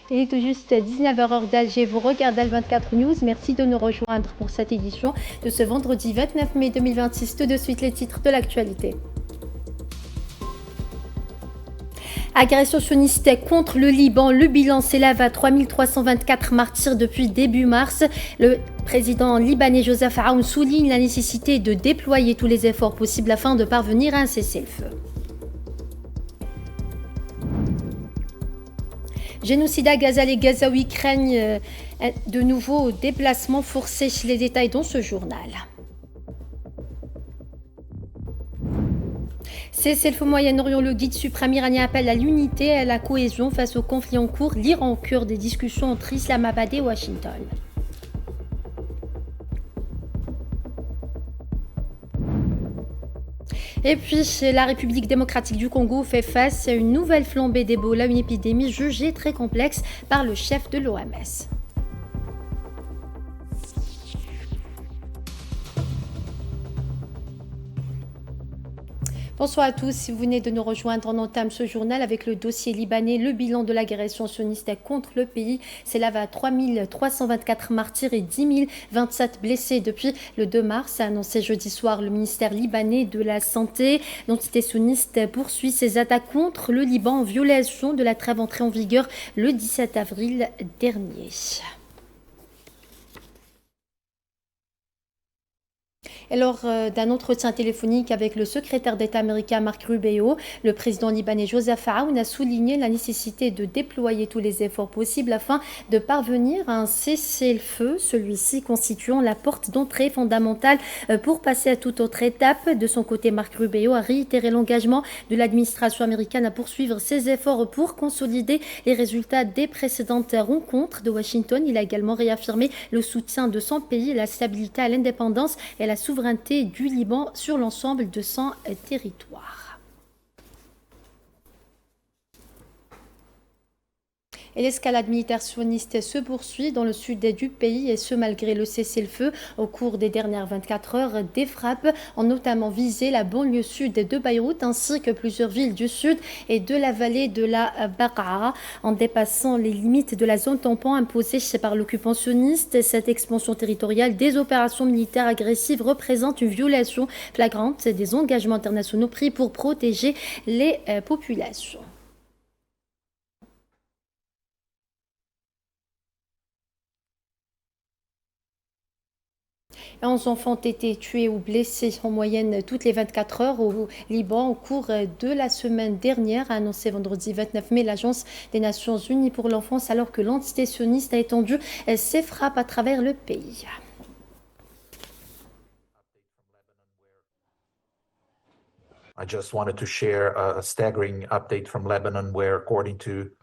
Il est tout juste 19h heure d'Alger, vous regardez le 24 News. Merci de nous rejoindre pour cette édition de ce vendredi 29 mai 2026. Tout de suite les titres de l'actualité. Agression sioniste contre le Liban, le bilan s'élève à 3324 martyrs depuis début mars. Le président libanais Joseph Aoun souligne la nécessité de déployer tous les efforts possibles afin de parvenir à un cessez-le-feu. Génocide à Gaza, les Gazaouis craignent de nouveaux déplacements forcés. Les détails dans ce journal. Cessez-le-feu au Moyen-Orient, le guide suprême iranien appelle à l'unité et à la cohésion face au conflit en cours. L'Iran au cœur des discussions entre Islamabad et Washington. Et puis, la République démocratique du Congo fait face à une nouvelle flambée d'Ebola, une épidémie jugée très complexe par le chef de l'OMS. Bonsoir à tous, si vous venez de nous rejoindre, on entame ce journal avec le dossier libanais. Le bilan de l'agression sioniste contre le pays s'élève à 3324 martyrs et 10 027 blessés depuis le 2 mars, a annoncé jeudi soir le ministère libanais de la Santé. L'entité sioniste poursuit ses attaques contre le Liban en violation de la trêve entrée en vigueur le 17 avril dernier. Et lors d'un entretien téléphonique avec le secrétaire d'État américain Mark Rubio, le président libanais Joseph Aoun a souligné la nécessité de déployer tous les efforts possibles afin de parvenir à un cessez-le-feu, celui-ci constituant la porte d'entrée fondamentale pour passer à toute autre étape. De son côté, Mark Rubio a réitéré l'engagement de l'administration américaine à poursuivre ses efforts pour consolider les résultats des précédentes rencontres de Washington. Il a également réaffirmé le soutien de son pays, la stabilité, à l'indépendance et à la souveraineté du Liban sur l'ensemble de son territoire. Et l'escalade militaire sioniste se poursuit dans le sud du pays, et ce malgré le cessez-le-feu. Au cours des dernières 24 heures, des frappes ont notamment visé la banlieue sud de Beyrouth ainsi que plusieurs villes du sud et de la vallée de la Baqa, en dépassant les limites de la zone tampon imposée par l'occupant sioniste. Cette expansion territoriale des opérations militaires agressives représente une violation flagrante des engagements internationaux pris pour protéger les populations. 11 enfants ont été tués ou blessés en moyenne toutes les 24 heures au Liban au cours de la semaine dernière, a annoncé vendredi 29 mai l'Agence des Nations Unies pour l'enfance, alors que l'entité sioniste a étendu ses frappes à travers le pays.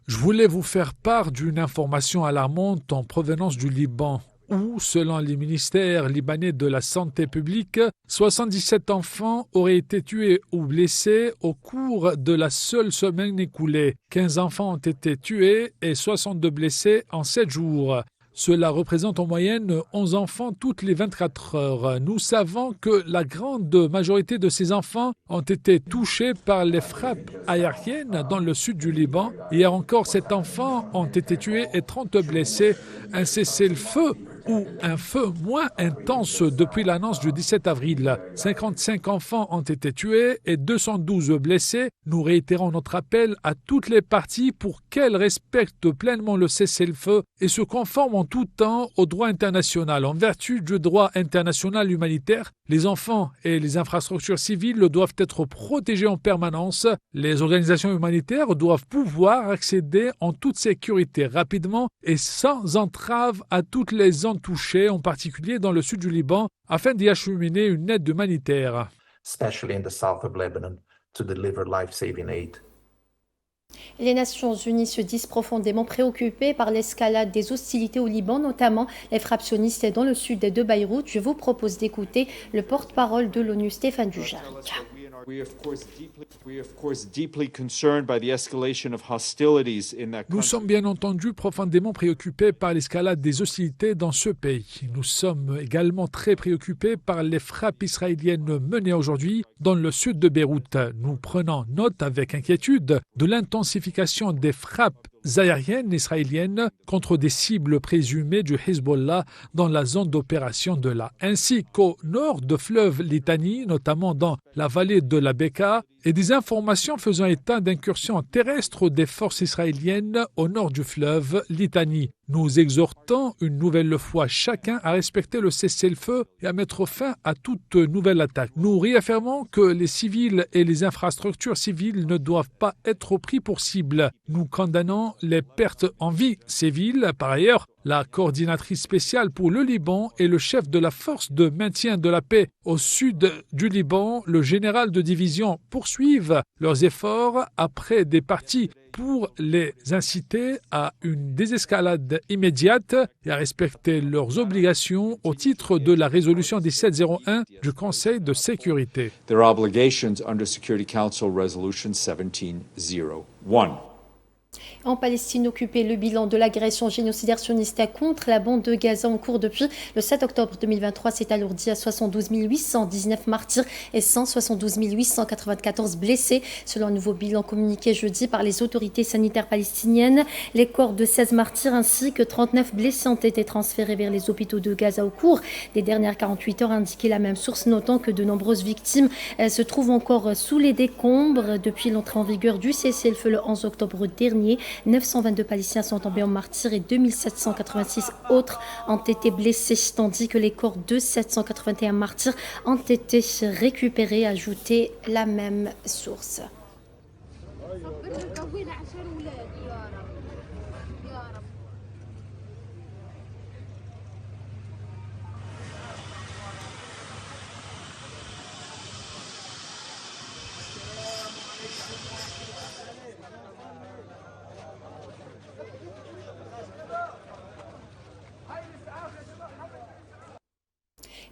Je voulais vous faire part d'une information alarmante en provenance du Liban, où, selon les ministères libanais de la Santé publique, 77 enfants auraient été tués ou blessés au cours de la seule semaine écoulée. 15 enfants ont été tués et 62 blessés en 7 jours. Cela représente en moyenne 11 enfants toutes les 24 heures. Nous savons que la grande majorité de ces enfants ont été touchés par les frappes aériennes dans le sud du Liban. Hier encore, 7 enfants ont été tués et 30 blessés. Un cessez-le-feu ou un feu moins intense depuis l'annonce du 17 avril. 55 enfants ont été tués et 212 blessés. Nous réitérons notre appel à toutes les parties pour qu'elles respectent pleinement le cessez-le-feu et se conforment en tout temps au droit international. En vertu du droit international humanitaire, les enfants et les infrastructures civiles doivent être protégés en permanence. Les organisations humanitaires doivent pouvoir accéder en toute sécurité rapidement et sans entrave à toutes les zones touchées, en particulier dans le sud du Liban, afin d'y acheminer une aide humanitaire. Les Nations Unies se disent profondément préoccupées par l'escalade des hostilités au Liban, notamment les frappes sionistes dans le sud de Beyrouth. Je vous propose d'écouter le porte-parole de l'ONU, Stéphane Dujarric. Nous sommes bien entendu profondément préoccupés par l'escalade des hostilités dans ce pays. Nous sommes également très préoccupés par les frappes israéliennes menées aujourd'hui dans le sud de Beyrouth. Nous prenons note avec inquiétude de l'intensification des frappes aériennes israéliennes contre des cibles présumées du Hezbollah dans la zone d'opération de la, ainsi qu'au nord de fleuve Litani, notamment dans la vallée de la Beka, et des informations faisant état d'incursions terrestres des forces israéliennes au nord du fleuve Litani. Nous exhortons une nouvelle fois chacun à respecter le cessez-le-feu et à mettre fin à toute nouvelle attaque. Nous réaffirmons que les civils et les infrastructures civiles ne doivent pas être pris pour cible. Nous condamnons les pertes en vie civiles. Par ailleurs, la coordinatrice spéciale pour le Liban et le chef de la force de maintien de la paix au sud du Liban, le général de division, poursuivent leurs efforts après des parties pour les inciter à une désescalade immédiate et à respecter leurs obligations au titre de la résolution 1701 du Conseil de sécurité. Their obligations under Security Council Resolution 1701. En Palestine occupée, le bilan de l'agression génocidaire sioniste contre la bande de Gaza en cours depuis le 7 octobre 2023 s'est alourdi à 72 819 martyrs et 172 894 blessés. Selon un nouveau bilan communiqué jeudi par les autorités sanitaires palestiniennes, les corps de 16 martyrs ainsi que 39 blessés ont été transférés vers les hôpitaux de Gaza au cours des dernières 48 heures, a indiqué la même source, notant que de nombreuses victimes se trouvent encore sous les décombres. Depuis l'entrée en vigueur du cessez-le-feu le 11 octobre dernier, 922 Palestiniens sont tombés en martyrs et 2786 autres ont été blessés, tandis que les corps de 781 martyrs ont été récupérés, a ajouté la même source.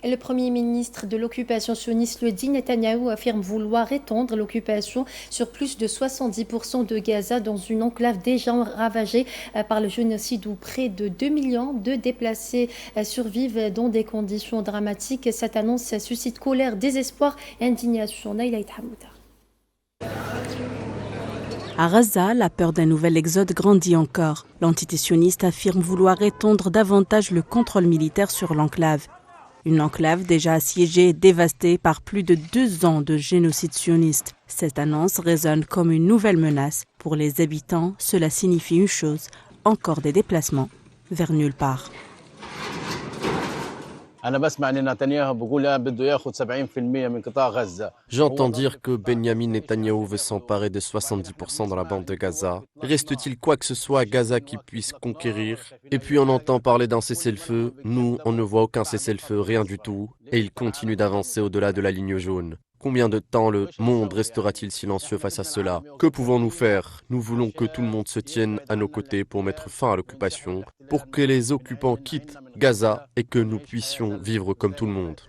Le Premier ministre de l'occupation sioniste, le dit, Netanyahou, affirme vouloir étendre l'occupation sur plus de 70% de Gaza dans une enclave déjà ravagée par le génocide où près de 2 millions de déplacés survivent dans des conditions dramatiques. Cette annonce suscite colère, désespoir et indignation. Naïla Hamouda. À Gaza, la peur d'un nouvel exode grandit encore. L'entité sioniste affirme vouloir étendre davantage le contrôle militaire sur l'enclave. Une enclave déjà assiégée et dévastée par plus de 2 ans de génocide sioniste. Cette annonce résonne comme une nouvelle menace. Pour les habitants, cela signifie une chose, encore des déplacements vers nulle part. J'entends dire que Benyamin Netanyahou veut s'emparer de 70% dans la bande de Gaza. Reste-t-il quoi que ce soit à Gaza qui puisse conquérir? Et puis on entend parler d'un cessez-le-feu. Nous, on ne voit aucun cessez-le-feu, rien du tout. Et il continue d'avancer au-delà de la ligne jaune. Combien de temps le monde restera-t-il silencieux face à cela? Que pouvons-nous faire? Nous voulons que tout le monde se tienne à nos côtés pour mettre fin à l'occupation, pour que les occupants quittent Gaza et que nous puissions vivre comme tout le monde.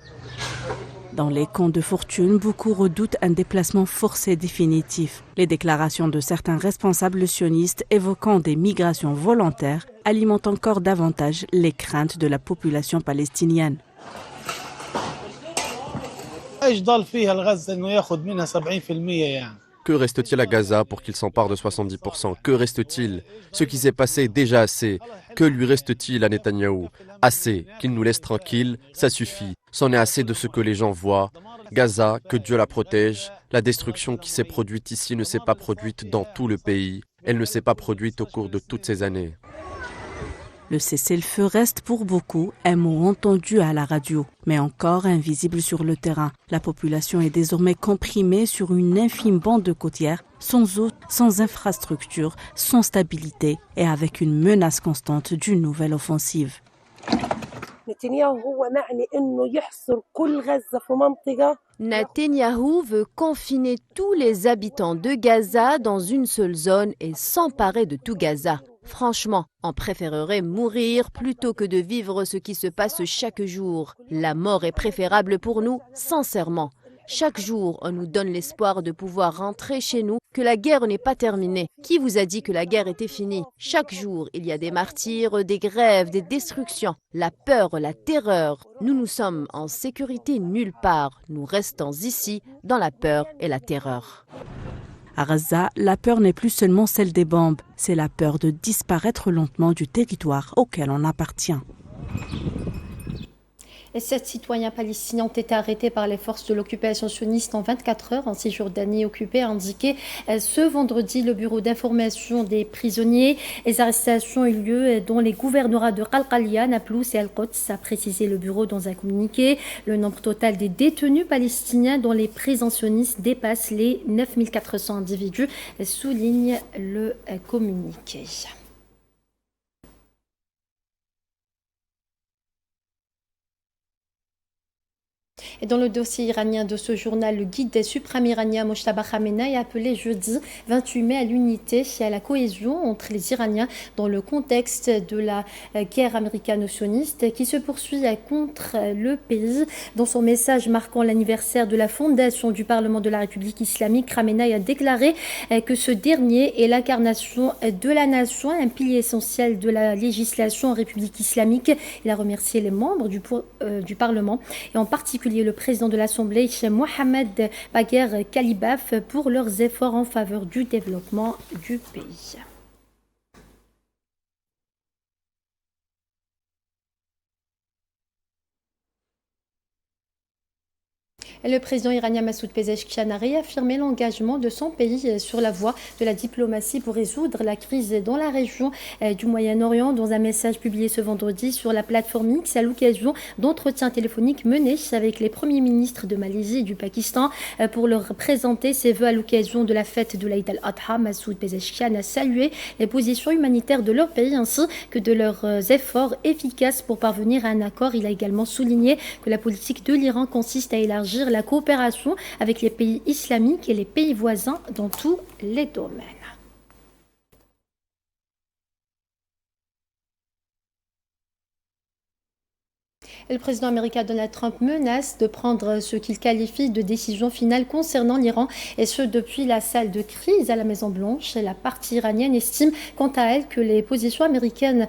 Dans les camps de fortune, beaucoup redoutent un déplacement forcé définitif. Les déclarations de certains responsables sionistes évoquant des migrations volontaires alimentent encore davantage les craintes de la population palestinienne. Que reste-t-il à Gaza pour qu'il s'empare de 70%? Que reste-t-il? Ce qui s'est passé est déjà assez. Que lui reste-t-il à Netanyahou? Assez. Qu'il nous laisse tranquilles, ça suffit. C'en est assez de ce que les gens voient. Gaza, que Dieu la protège. La destruction qui s'est produite ici ne s'est pas produite dans tout le pays. Elle ne s'est pas produite au cours de toutes ces années. Le cessez-le-feu reste pour beaucoup un mot entendu à la radio, mais encore invisible sur le terrain. La population est désormais comprimée sur une infime bande côtière, sans eau, sans infrastructure, sans stabilité et avec une menace constante d'une nouvelle offensive. Netanyahou veut confiner tous les habitants de Gaza dans une seule zone et s'emparer de tout Gaza. Franchement, on préférerait mourir plutôt que de vivre ce qui se passe chaque jour. La mort est préférable pour nous, sincèrement. Chaque jour, on nous donne l'espoir de pouvoir rentrer chez nous, que la guerre n'est pas terminée. Qui vous a dit que la guerre était finie? Chaque jour, il y a des martyrs, des grèves, des destructions, la peur, la terreur. Nous sommes en sécurité nulle part. Nous restons ici dans la peur et la terreur. À Gaza, la peur n'est plus seulement celle des bombes, c'est la peur de disparaître lentement du territoire auquel on appartient. Et 7 citoyens palestiniens ont été arrêtés par les forces de l'occupation sioniste en 24 heures en Cisjordanie occupée, a indiqué ce vendredi le bureau d'information des prisonniers. Les arrestations ont eu lieu dans les gouvernorats de Qalqaliya, Naplouse et Al-Quds, a précisé le bureau dans un communiqué. Le nombre total des détenus palestiniens dans les prisons sionistes dépasse les 9400 individus, souligne le communiqué. Et dans le dossier iranien de ce journal, le guide des suprêmes iraniens Mojtaba Khamenei a appelé jeudi 28 mai à l'unité et à la cohésion entre les Iraniens dans le contexte de la guerre américano-sioniste qui se poursuit contre le pays. Dans son message marquant l'anniversaire de la fondation du Parlement de la République islamique, Khamenei a déclaré que ce dernier est l'incarnation de la nation, un pilier essentiel de la législation en République islamique. Il a remercié les membres du Parlement et en particulier le président de l'Assemblée, Mohamed Bagher Kalibaf, pour leurs efforts en faveur du développement du pays. Le président iranien Massoud Pezeshkian a réaffirmé l'engagement de son pays sur la voie de la diplomatie pour résoudre la crise dans la région du Moyen-Orient. Dans un message publié ce vendredi sur la plateforme X à l'occasion d'entretiens téléphoniques menés avec les premiers ministres de Malaisie et du Pakistan pour leur présenter ses vœux à l'occasion de la fête de l'Aïd al-Adha, Massoud Pezeshkian a salué les positions humanitaires de leur pays ainsi que de leurs efforts efficaces pour parvenir à un accord. Il a également souligné que la politique de l'Iran consiste à élargir la coopération avec les pays islamiques et les pays voisins dans tous les domaines. Et le président américain Donald Trump menace de prendre ce qu'il qualifie de décision finale concernant l'Iran, et ce depuis la salle de crise à la Maison-Blanche. La partie iranienne estime quant à elle que les positions américaines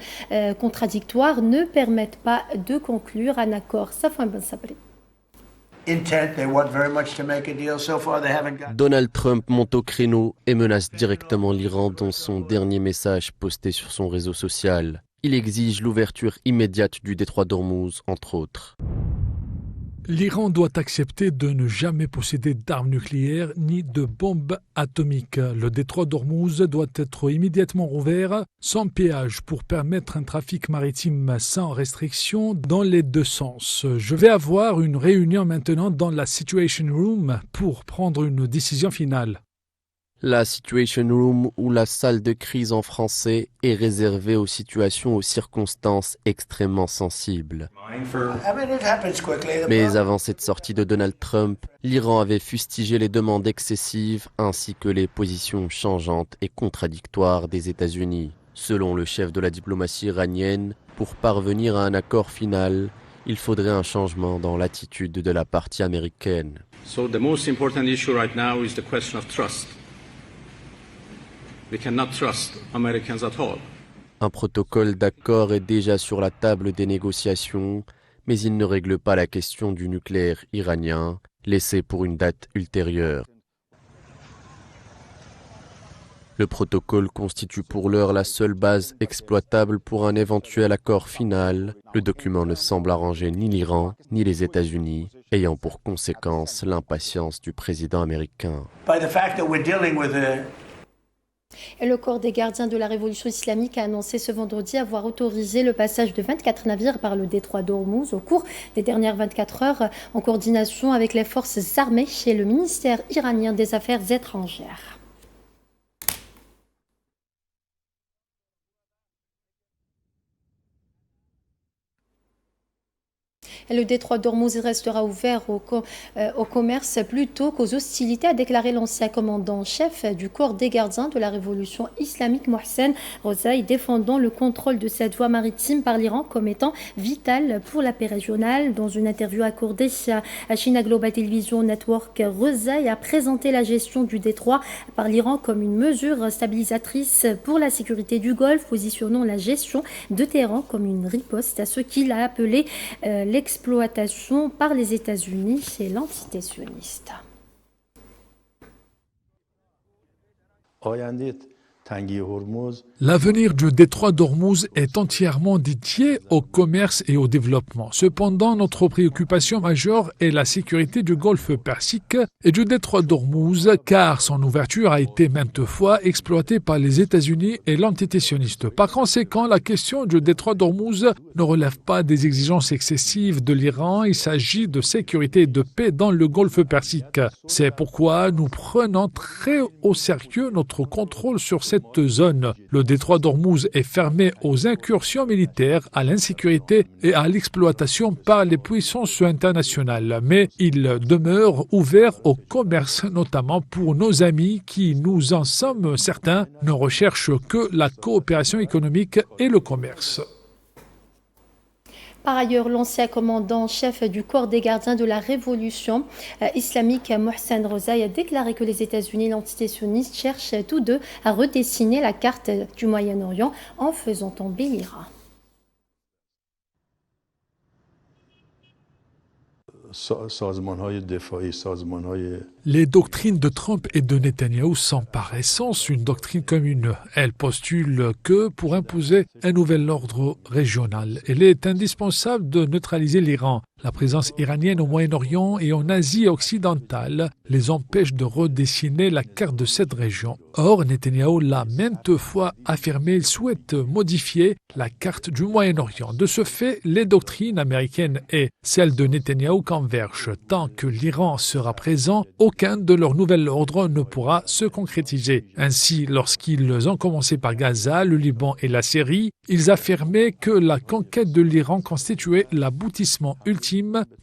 contradictoires ne permettent pas de conclure un accord. Safwan Ben Sabri. Donald Trump monte au créneau et menace directement l'Iran dans son dernier message posté sur son réseau social. Il exige l'ouverture immédiate du détroit d'Ormuz, entre autres. L'Iran doit accepter de ne jamais posséder d'armes nucléaires ni de bombes atomiques. Le détroit d'Ormuz doit être immédiatement rouvert sans péage pour permettre un trafic maritime sans restriction dans les deux sens. Je vais avoir une réunion maintenant dans la Situation Room pour prendre une décision finale. La Situation Room, ou la salle de crise en français, est réservée aux situations aux circonstances extrêmement sensibles. Mais avant cette sortie de Donald Trump, l'Iran avait fustigé les demandes excessives ainsi que les positions changeantes et contradictoires des États-Unis. Selon le chef de la diplomatie iranienne, pour parvenir à un accord final, il faudrait un changement dans l'attitude de la partie américaine. So the most important issue right now is the question of trust. We cannot trust Americans at all. Un protocole d'accord est déjà sur la table des négociations, mais il ne règle pas la question du nucléaire iranien, laissé pour une date ultérieure. Le protocole constitue pour l'heure la seule base exploitable pour un éventuel accord final. Le document ne semble arranger ni l'Iran ni les États-Unis, ayant pour conséquence l'impatience du président américain. Et le corps des gardiens de la révolution islamique a annoncé ce vendredi avoir autorisé le passage de 24 navires par le détroit d'Ormuz au cours des dernières 24 heures en coordination avec les forces armées et le ministère iranien des Affaires étrangères. Le détroit d'Ormuz restera ouvert au commerce plutôt qu'aux hostilités, a déclaré l'ancien commandant-chef du corps des gardiens de la révolution islamique Mohsen Rozaï, défendant le contrôle de cette voie maritime par l'Iran comme étant vital pour la paix régionale. Dans une interview accordée à China Global Television Network, Rozaï a présenté la gestion du détroit par l'Iran comme une mesure stabilisatrice pour la sécurité du Golfe, positionnant la gestion de Téhéran comme une riposte à ce qu'il a appelé l'exploitation par les États-Unis et l'entité sioniste. L'avenir du détroit d'Ormuz est entièrement dédié au commerce et au développement. Cependant, notre préoccupation majeure est la sécurité du golfe Persique et du détroit d'Ormuz, car son ouverture a été maintes fois exploitée par les États-Unis et l'entité sioniste. Par conséquent, la question du détroit d'Ormuz ne relève pas des exigences excessives de l'Iran. Il s'agit de sécurité et de paix dans le golfe Persique. C'est pourquoi nous prenons très au sérieux notre contrôle sur cette zone. Le détroit d'Ormuz est fermé aux incursions militaires, à l'insécurité et à l'exploitation par les puissances internationales. Mais il demeure ouvert au commerce, notamment pour nos amis qui, nous en sommes certains, ne recherchent que la coopération économique et le commerce. Par ailleurs, l'ancien commandant-chef du corps des gardiens de la révolution islamique, Mohsen Rozaï, a déclaré que les États-Unis et l'entité sioniste cherchent tous deux à redessiner la carte du Moyen-Orient en faisant tomber l'Iran. Les doctrines de Trump et de Netanyahou sont par essence une doctrine commune. Elles postulent que pour imposer un nouvel ordre régional, il est indispensable de neutraliser l'Iran. La présence iranienne au Moyen-Orient et en Asie occidentale les empêche de redessiner la carte de cette région. Or, Netanyahou l'a maintes fois affirmé, il souhaite modifier la carte du Moyen-Orient. De ce fait, les doctrines américaines et celles de Netanyahou convergent. Tant que l'Iran sera présent, aucun de leurs nouvel ordre ne pourra se concrétiser. Ainsi, lorsqu'ils ont commencé par Gaza, le Liban et la Syrie, ils affirmaient que la conquête de l'Iran constituait l'aboutissement ultime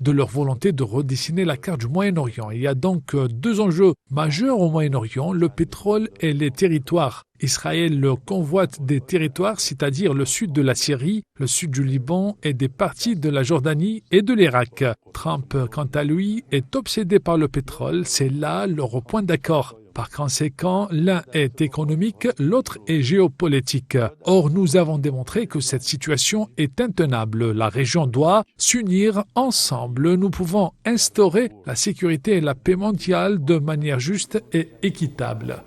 de leur volonté de redessiner la carte du Moyen-Orient. Il y a donc deux enjeux majeurs au Moyen-Orient, le pétrole et les territoires. Israël convoite des territoires, c'est-à-dire le sud de la Syrie, le sud du Liban et des parties de la Jordanie et de l'Irak. Trump, quant à lui, est obsédé par le pétrole. C'est là leur point d'accord. Par conséquent, l'un est économique, l'autre est géopolitique. Or, nous avons démontré que cette situation est intenable. La région doit s'unir ensemble. Nous pouvons instaurer la sécurité et la paix mondiale de manière juste et équitable.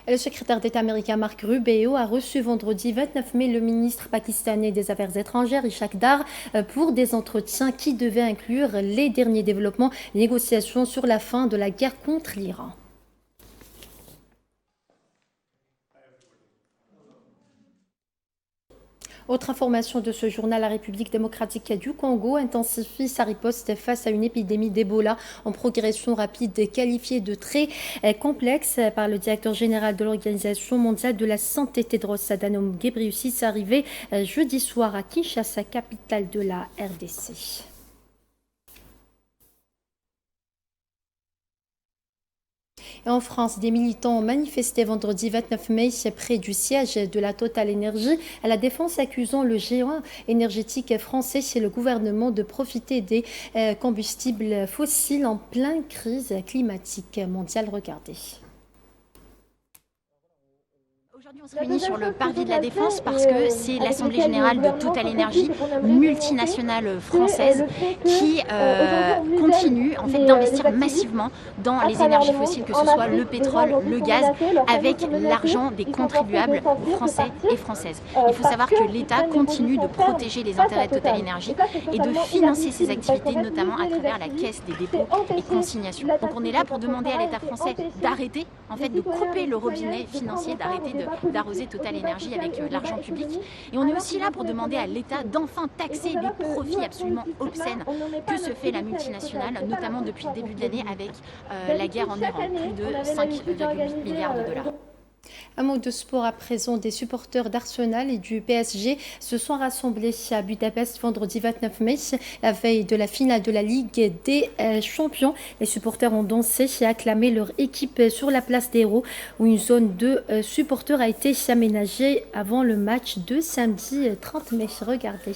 Le secrétaire d'État américain Mark Rubio a reçu vendredi 29 mai le ministre pakistanais des Affaires étrangères Ishaq Dar pour des entretiens qui devaient inclure les derniers développements, les négociations sur la fin de la guerre contre l'Iran. Autre information de ce journal, la République démocratique du Congo intensifie sa riposte face à une épidémie d'Ebola en progression rapide, qualifiée de très complexe par le directeur général de l'Organisation mondiale de la santé, Tedros Adhanom Ghebreyesus, arrivé jeudi soir à Kinshasa, capitale de la RDC. Et en France, des militants ont manifesté vendredi 29 mai près du siège de la Total Énergie à la Défense, accusant le géant énergétique français et le gouvernement de profiter des combustibles fossiles en pleine crise climatique mondiale. Regardez. Aujourd'hui, on se réunit sur le parvis de la Défense parce que c'est l'Assemblée Générale de Total Énergie, multinationale française, qui continue en fait d'investir massivement dans les énergies fossiles, que ce soit le pétrole, le gaz, avec l'argent des contribuables français et françaises. Il faut savoir que l'État continue de protéger les intérêts de Total Énergie et de financer ses activités, notamment à travers la Caisse des dépôts et consignations. Donc on est là pour demander à l'État français d'arrêter, en fait, de couper le robinet financier, d'arrêter d'arroser Total Énergie avec l'argent public. Et on est aussi là pour demander à l'État d'enfin taxer les profits absolument obscènes que se fait la multinationale, notamment depuis le début de l'année avec la guerre en Iran, plus de 5,8 milliards de dollars. Un mot de sport à présent. Des supporters d'Arsenal et du PSG se sont rassemblés à Budapest vendredi 29 mai, la veille de la finale de la Ligue des Champions. Les supporters ont dansé et acclamé leur équipe sur la place des Héros, où une zone de supporters a été aménagée avant le match de samedi 30 mai. Regardez.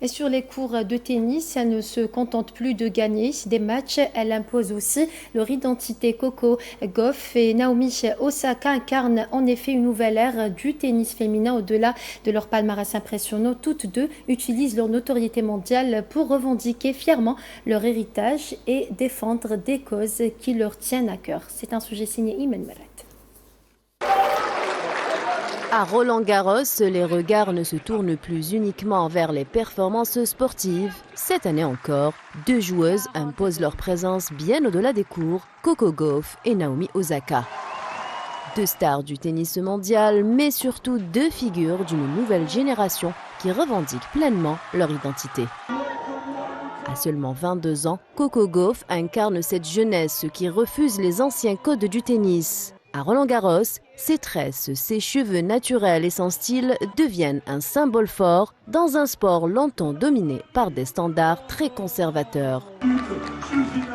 Et sur les cours de tennis, elle ne se contente plus de gagner des matchs, elle impose aussi leur identité. Coco Gauff et Naomi Osaka incarnent en effet une nouvelle ère du tennis féminin au-delà de leur palmarès impressionnant. Toutes deux utilisent leur notoriété mondiale pour revendiquer fièrement leur héritage et défendre des causes qui leur tiennent à cœur. C'est un sujet signé Imen Meret. À Roland-Garros, les regards ne se tournent plus uniquement vers les performances sportives. Cette année encore, deux joueuses imposent leur présence bien au-delà des cours, Coco Gauff et Naomi Osaka. Deux stars du tennis mondial, mais surtout deux figures d'une nouvelle génération qui revendiquent pleinement leur identité. À seulement 22 ans, Coco Gauff incarne cette jeunesse qui refuse les anciens codes du tennis. À Roland-Garros, ses tresses, ses cheveux naturels et son style deviennent un symbole fort dans un sport longtemps dominé par des standards très conservateurs.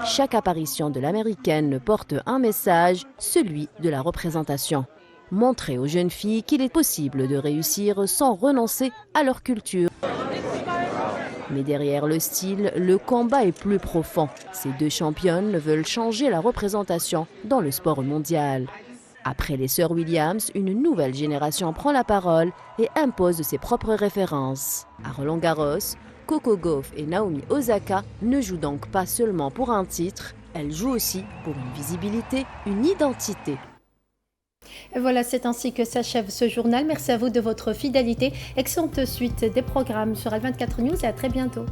Chaque apparition de l'américaine porte un message, celui de la représentation. Montrer aux jeunes filles qu'il est possible de réussir sans renoncer à leur culture. Mais derrière le style, le combat est plus profond. Ces deux championnes veulent changer la représentation dans le sport mondial. Après les sœurs Williams, une nouvelle génération prend la parole et impose ses propres références. À Roland-Garros, Coco Gauff et Naomi Osaka ne jouent donc pas seulement pour un titre, elles jouent aussi pour une visibilité, une identité. Et voilà, c'est ainsi que s'achève ce journal. Merci à vous de votre fidélité. Excellente suite des programmes sur L24 News et à très bientôt.